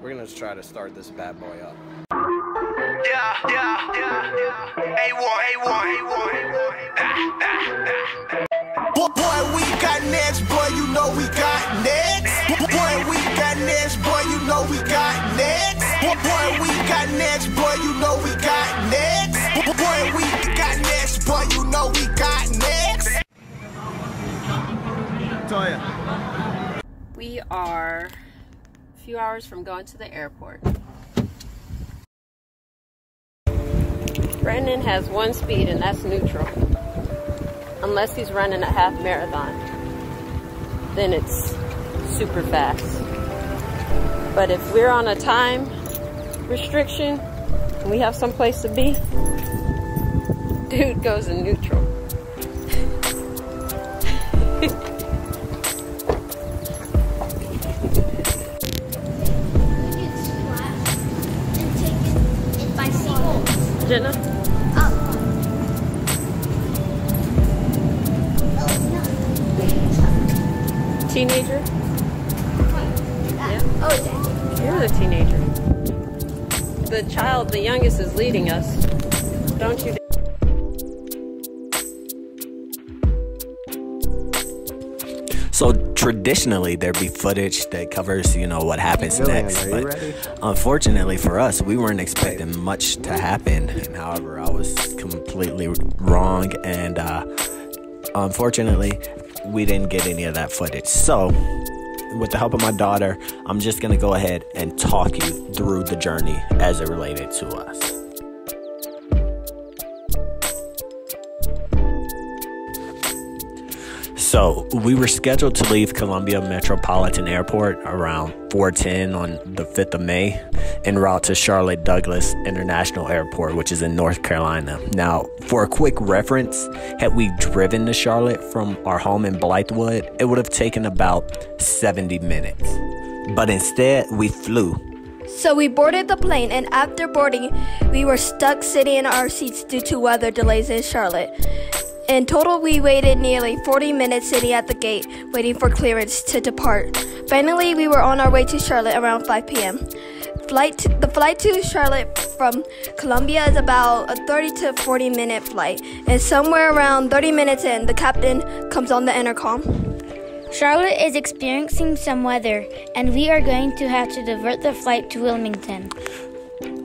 we're gonna try to start this bad boy up. Boy, we got next, boy, you know we got next. Boy, we got next, boy, you know we got next. Boy, we got next, boy, you know we got next. Boy, we got next, boy, you know we got next. Toya. We are a few hours from going to the airport. Brandon has one speed, and that's neutral. Unless he's running a half marathon, then it's super fast. But if we're on a time restriction and we have someplace to be, dude goes in neutral. Jenna? Teenager? Yeah. Oh, you're the teenager. The child, the youngest, is leading us. Don't you? So traditionally, there'd be footage that covers, what happens next. But unfortunately for us, we weren't expecting much to happen. And however, I was completely wrong. And unfortunately, we didn't get any of that footage. So with the help of my daughter, I'm just going to go ahead and talk you through the journey as it related to us. So we were scheduled to leave Columbia Metropolitan Airport around 4:10 on the 5th of May en route to Charlotte Douglas International Airport, which is in North Carolina. Now, for a quick reference, had we driven to Charlotte from our home in Blythewood, it would have taken about 70 minutes. But instead, we flew. So we boarded the plane, and after boarding, we were stuck sitting in our seats due to weather delays in Charlotte. In total, we waited nearly 40 minutes sitting at the gate, waiting for clearance to depart. Finally, we were on our way to Charlotte around 5 p.m. The flight to Charlotte from Columbia is about a 30 to 40 minute flight, and somewhere around 30 minutes in, the captain comes on the intercom. Charlotte is experiencing some weather, and we are going to have to divert the flight to Wilmington.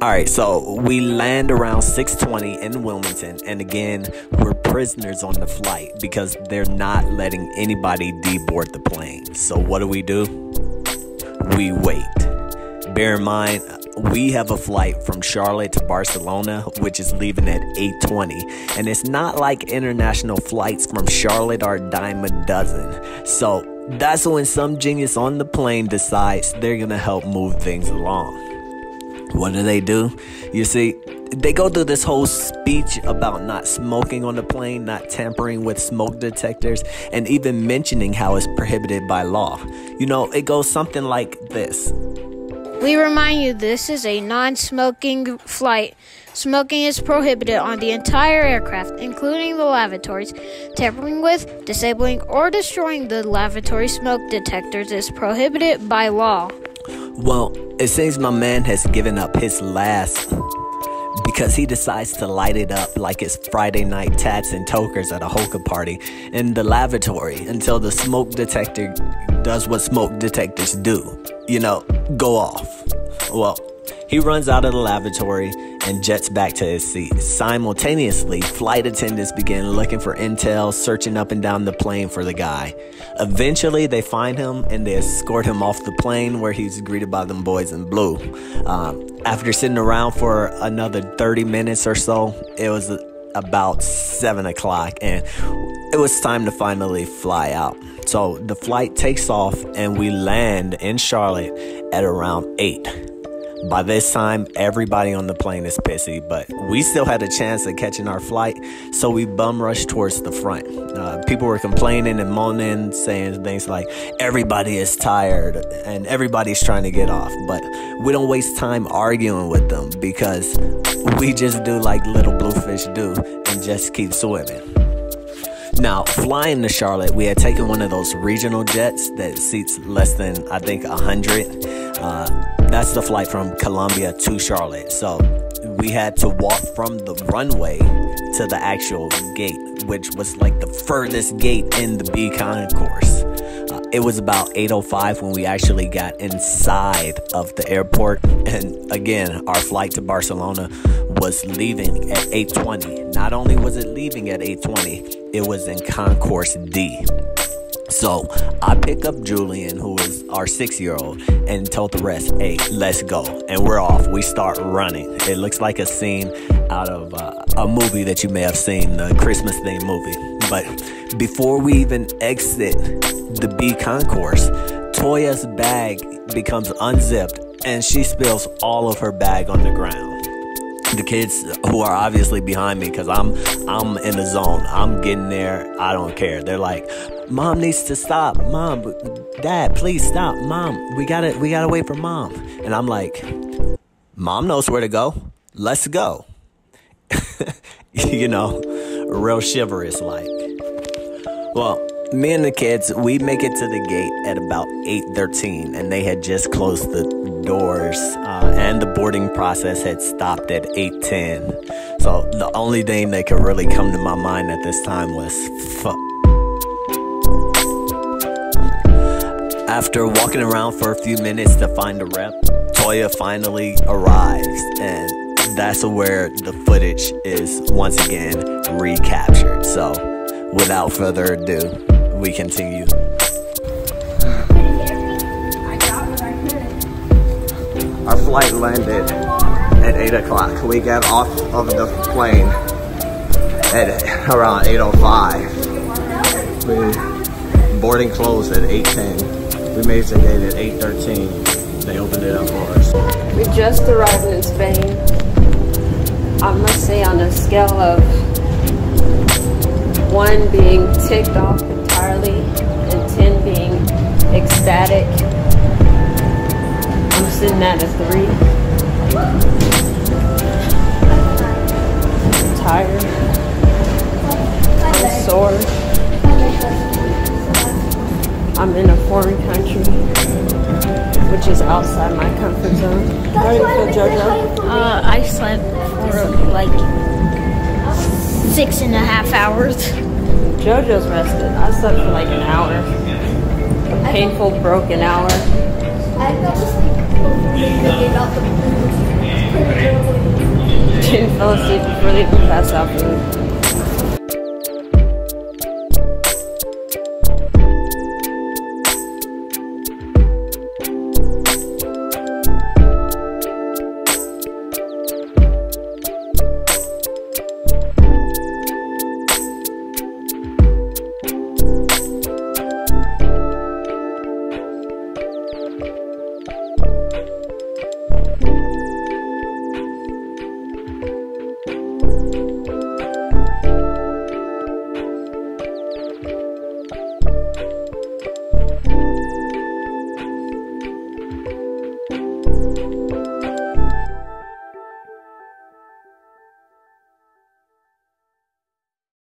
Alright, so we land around 6:20 in Wilmington, and again, we're prisoners on the flight because they're not letting anybody deboard the plane. So what do? We wait. Bear in mind, we have a flight from Charlotte to Barcelona, which is leaving at 8:20, and it's not like international flights from Charlotte are a dime a dozen. So that's when some genius on the plane decides they're gonna help move things along. What do? You see, they go through this whole speech about not smoking on the plane, not tampering with smoke detectors, and even mentioning how it's prohibited by law. It goes something like this. We remind you this is a non-smoking flight. Smoking is prohibited on the entire aircraft, including the lavatories. Tampering with, disabling, or destroying the lavatory smoke detectors is prohibited by law. Well, it seems my man has given up his last because he decides to light it up like it's Friday night tats and tokers at a hookah party in the lavatory until the smoke detector does what smoke detectors do. Go off. Well, he runs out of the lavatory and jets back to his seat. Simultaneously, flight attendants begin looking for intel, searching up and down the plane for the guy. Eventually, they find him and they escort him off the plane where he's greeted by them boys in blue. After sitting around for another 30 minutes or so, it was about 7 o'clock and it was time to finally fly out. So the flight takes off and we land in Charlotte at around 8. By this time, everybody on the plane is pissy, but we still had a chance at catching our flight, so we bum rushed towards the front. People were complaining and moaning, saying things like, everybody is tired and everybody's trying to get off, but we don't waste time arguing with them because we just do like little bluefish do and just keep swimming. Now, flying to Charlotte, we had taken one of those regional jets that seats less than, I think, 100. That's the flight from Colombia to Charlotte. So we had to walk from the runway to the actual gate, which was like the furthest gate in the B concourse. It was about 8:05 when we actually got inside of the airport. And again, our flight to Barcelona was leaving at 8:20. Not only was it leaving at 8:20, it was in concourse D. So I pick up Julian, who is our 6-year-old, and told the rest, hey, let's go. And we're off. We start running. It looks like a scene out of a movie that you may have seen, the Christmas themed movie. But before we even exit the B concourse, Toya's bag becomes unzipped and she spills all of her bag on the ground. The kids, who are obviously behind me, because I'm in the zone, I'm getting there, I don't care. They're like, Mom needs to stop. Mom, Dad, please stop. Mom, we gotta wait for Mom. And I'm like, Mom knows where to go. Let's go. You know, real chivalrous like. Well, me and the kids, we make it to the gate at about 8:13, and they had just closed the doors, and the boarding process had stopped at 8:10. So the only thing that could really come to my mind at this time was fuck. After walking around for a few minutes to find a rep, Toya finally arrives, and that's where the footage is once again recaptured. So without further ado, we continue. Our flight landed at 8 o'clock. We got off of the plane at around 8:05. Boarding closed at 8:10. We made it to the gate at 8:13. They opened it up for us. We just arrived in Spain. I must say, on a scale of 1 being ticked off entirely and 10 being ecstatic, I'm sitting at a 3. I'm tired. I'm sore. I'm in a foreign country, which is outside my comfort zone. How do you feel, JoJo? I slept for like 6.5 hours. JoJo's rested. I slept for like an hour. A painful, broken hour. I fell asleep before they gave out the Didn't fall asleep before they even passed out food.